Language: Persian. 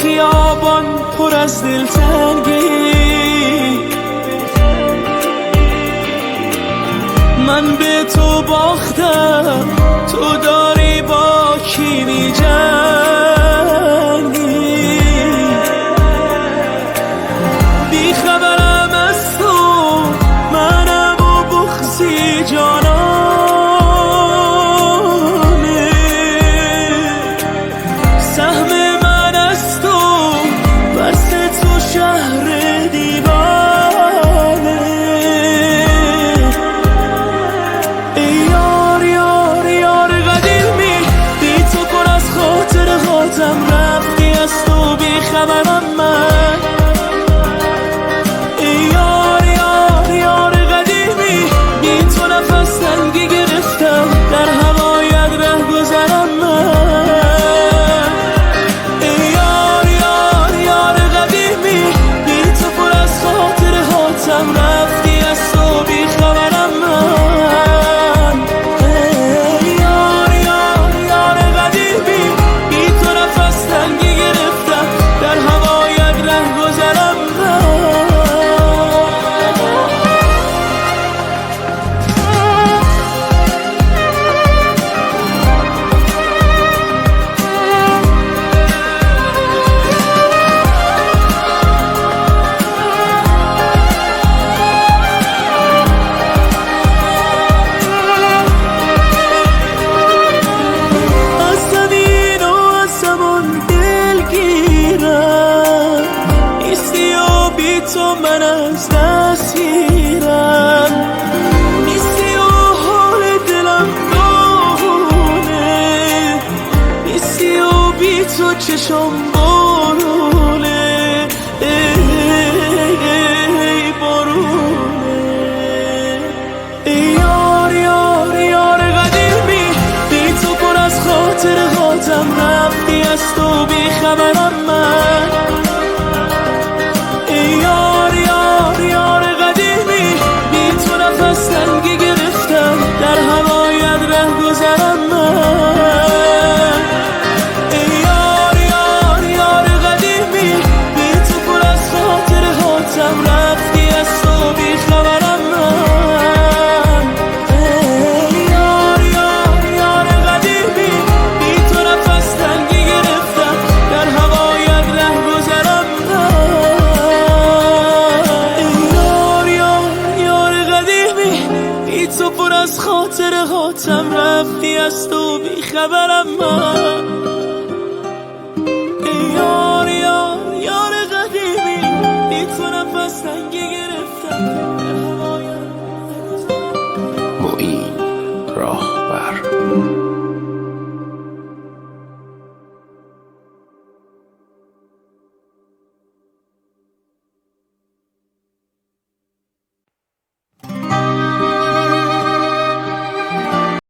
خیابان پر از دلتنگی، من به تو باختم، تو داری با کی می‌جنگی. بی خبرم از تو، منم و بغضی جانانه، سهم من از تو، برس تو شهر دیوانه. ای یار یار یار قدیمی، بی تو پر از خاطر خاطم، رفتی از تو بی خبرم من. ای یار یار یار قدیمی، بی تو نفس تنگی گرفتم، در هوایت ره گذرم من. ای یار یار یار قدیمی، بی تو پر از خاطر خاطم، رفتی از تو بی خبرم من. ای یار یار یار قدیمی، بی تو نفس تنگی گرفتم، در هوایت ره گذرم من. از زمین و از زمان دلگیرم، نیستی و بی تو من از دست گیرم، نیستی و حال دلم داغونه، نیستی و بی تو چشم بارونه. ای بارونه. ای یار یار یار قدیمی، بی تو پر از خاطر خاطم، رفتی از تو بی خبرم من. ای یار یار یار قدیمی، بی تو نفس تنگی گرفتم، در هوایت ره گذرم من. ای یار یار یار قدیمی، بی تو پر از خاطر خاطم، رفتی از تو بی خبرم من. ای یار یار یار قدیمی، بی تو نفس تنگی گرفتم، در هوایت ره گذرم من. ای یار یار یار قدیمی، بی تو پر از خاطر خاطم، رفتی از تو بی خبرم من. ای یار